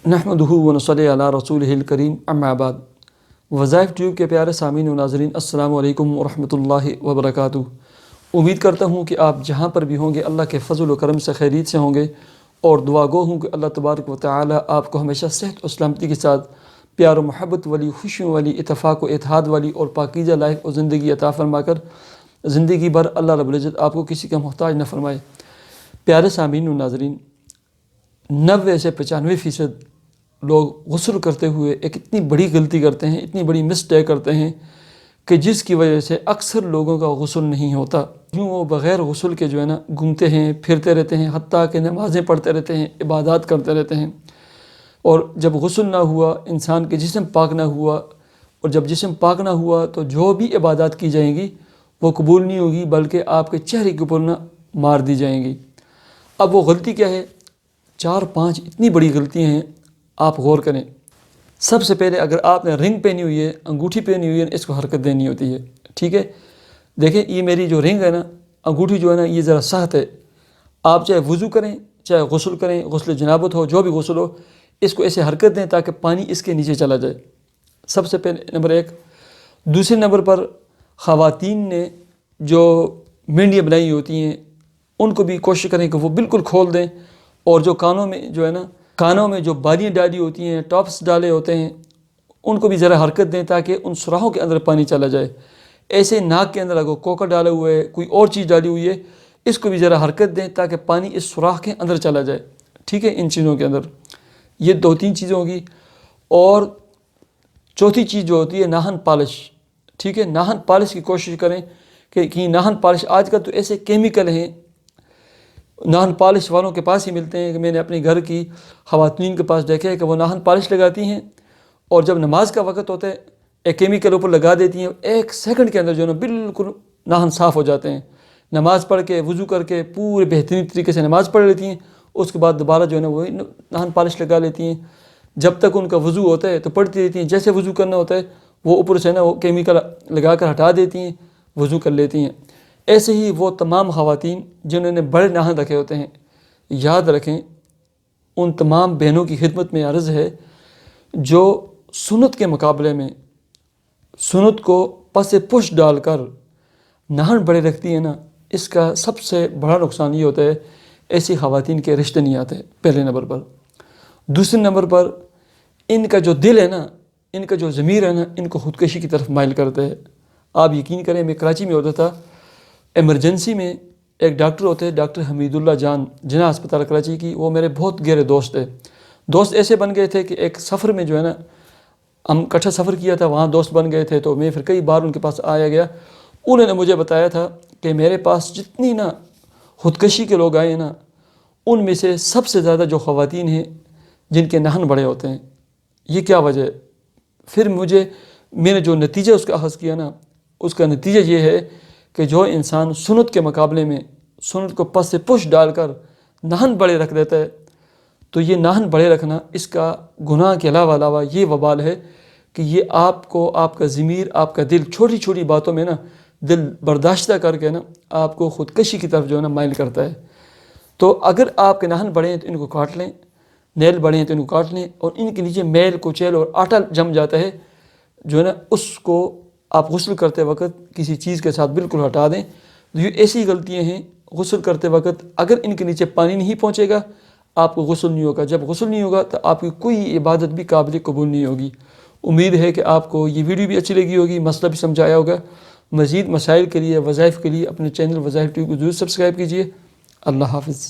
نحمدہ ونصلی علی رسولہ الکریم اما بعد۔ وظائف ٹیوب کے پیارے سامعین و ناظرین، السلام علیکم ورحمۃ اللہ وبرکاتہ۔ امید کرتا ہوں کہ آپ جہاں پر بھی ہوں گے اللہ کے فضل و کرم سے خیریت سے ہوں گے، اور دعا گو ہوں کہ اللہ تبارک و تعالی آپ کو ہمیشہ صحت و سلامتی کے ساتھ پیار و محبت والی، خوشیوں والی، اتفاق و اتحاد والی اور پاکیزہ لائف و زندگی عطا فرما کر زندگی بھر اللہ رب العزت آپ کو کسی کا محتاج نہ فرمائے۔ پیارے سامعین و ناظرین، 90 سے 95% لوگ غسل کرتے ہوئے ایک اتنی بڑی غلطی کرتے ہیں، اتنی بڑی مسٹیک کرتے ہیں کہ جس کی وجہ سے اکثر لوگوں کا غسل نہیں ہوتا۔ یوں وہ بغیر غسل کے گھومتے ہیں، پھرتے رہتے ہیں، حتیٰ کہ نمازیں پڑھتے رہتے ہیں، عبادات کرتے رہتے ہیں، اور جب غسل نہ ہوا، انسان کے جسم پاک نہ ہوا، اور جب جسم پاک نہ ہوا تو جو بھی عبادات کی جائیں گی وہ قبول نہیں ہوگی، بلکہ آپ کے چہرے کے اوپر مار دی جائیں گی۔ اب وہ غلطی کیا ہے؟ 4-5 اتنی بڑی غلطیاں ہیں، آپ غور کریں۔ سب سے پہلے، اگر آپ نے رنگ پہنی ہوئی ہے، انگوٹھی پہنی ہوئی ہے، اس کو حرکت دینی ہوتی ہے، ٹھیک ہے؟ دیکھیں، یہ میری جو رنگ ہے نا، انگوٹھی جو ہے نا، یہ ذرا سخت ہے۔ آپ چاہے وضو کریں، چاہے غسل کریں، غسل جنابت ہو، جو بھی غسل ہو، اس کو ایسے حرکت دیں تاکہ پانی اس کے نیچے چلا جائے۔ سب سے پہلے نمبر 1۔ دوسرے نمبر پر، خواتین نے جو مینڈیاں بنائی ہوتی ہیں ان کو بھی کوشش کریں کہ وہ بالکل کھول دیں، اور جو کانوں میں کانوں میں جو بالیاں ڈالی ہوتی ہیں، ٹاپس ڈالے ہوتے ہیں، ان کو بھی ذرا حرکت دیں تاکہ ان سوراخوں کے اندر پانی چلا جائے۔ ایسے ناک کے اندر اگر کوکر ڈالا ہوا ہے، کوئی اور چیز ڈالی ہوئی ہے، اس کو بھی ذرا حرکت دیں تاکہ پانی اس سوراخ کے اندر چلا جائے، ٹھیک ہے؟ ان چیزوں کے اندر یہ 2-3 چیزیں ہوگی۔ اور چوتھی چیز جو ہوتی ہے، ناخن پالش، ٹھیک ہے؟ ناخن پالش کی کوشش کریں کہ ناخن پالش، آج کل تو ایسے کیمیکل ہیں ناخن پالش والوں کے پاس ہی ملتے ہیں کہ میں نے اپنے گھر کی خواتین کے پاس دیکھا ہے کہ وہ ناخن پالش لگاتی ہیں، اور جب نماز کا وقت ہوتا ہے ایک کیمیکل اوپر لگا دیتی ہیں، 1 سیکنڈ کے اندر بالکل ناخن صاف ہو جاتے ہیں۔ نماز پڑھ کے، وضو کر کے، پورے بہترین طریقے سے نماز پڑھ لیتی ہیں، اس کے بعد دوبارہ وہی ناخن پالش لگا لیتی ہیں۔ جب تک ان کا وضو ہوتا ہے تو پڑھتی رہتی ہیں، جیسے وضو کرنا ہوتا ہے وہ اوپر سے وہ کیمیکل لگا کر ہٹا دیتی ہیں، وضو کر لیتی ہیں۔ ایسے ہی وہ تمام خواتین جنہوں نے بڑے ناخن رکھے ہوتے ہیں، یاد رکھیں، ان تمام بہنوں کی خدمت میں عرض ہے جو سنت کے مقابلے میں سنت کو پس پش ڈال کر ناخن بڑے رکھتی ہیں نا، اس کا سب سے بڑا نقصان یہ ہوتا ہے، ایسی خواتین کے رشتے نہیں آتے، پہلے نمبر پر۔ دوسرے نمبر پر، ان کا جو دل ہے نا، ان کا جو ضمیر ہے نا، ان کو خودکشی کی طرف مائل کرتا ہے۔ آپ یقین کریں، میں کراچی میں ہوتا تھا، ایمرجنسی میں ایک ڈاکٹر ہوتے ہیں، ڈاکٹر حمید اللہ جان، جناح ہسپتال کراچی کی، وہ میرے بہت گہرے دوست تھے۔ دوست ایسے بن گئے تھے کہ ایک سفر میں ہم اکٹھا سفر کیا تھا، وہاں دوست بن گئے تھے، تو میں پھر کئی بار ان کے پاس آیا گیا۔ انہوں نے مجھے بتایا تھا کہ میرے پاس جتنی خودکشی کے لوگ آئے ہیں نا، ان میں سے سب سے زیادہ جو خواتین ہیں جن کے ناخن بڑے ہوتے ہیں۔ یہ کیا وجہ ہے؟ پھر میں نے جو نتیجہ اس کا اخذ کیا نا، اس کا نتیجہ یہ ہے کہ جو انسان سنت کے مقابلے میں سنت کو پس سے پش ڈال کر ناخن بڑے رکھ دیتا ہے، تو یہ ناخن بڑے رکھنا، اس کا گناہ کے علاوہ یہ وبال ہے کہ یہ آپ کو، آپ کا ضمیر، آپ کا دل چھوٹی چھوٹی باتوں میں دل برداشتہ کر کے آپ کو خودکشی کی طرف مائل کرتا ہے۔ تو اگر آپ کے ناخن بڑے ہیں تو ان کو کاٹ لیں، نیل بڑے ہیں تو ان کو کاٹ لیں، اور ان کے نیچے میل کچیل اور آٹا جم جاتا ہے اس کو آپ غسل کرتے وقت کسی چیز کے ساتھ بالکل ہٹا دیں۔ یہ ایسی غلطیاں ہیں غسل کرتے وقت، اگر ان کے نیچے پانی نہیں پہنچے گا آپ کو غسل نہیں ہوگا، جب غسل نہیں ہوگا تو آپ کی کوئی عبادت بھی قابل قبول نہیں ہوگی۔ امید ہے کہ آپ کو یہ ویڈیو بھی اچھی لگی ہوگی، مسئلہ بھی سمجھایا ہوگا۔ مزید مسائل کے لیے، وظائف کے لیے اپنے چینل وظائف ٹیوب کو ضرور سبسکرائب کیجیے۔ اللہ حافظ۔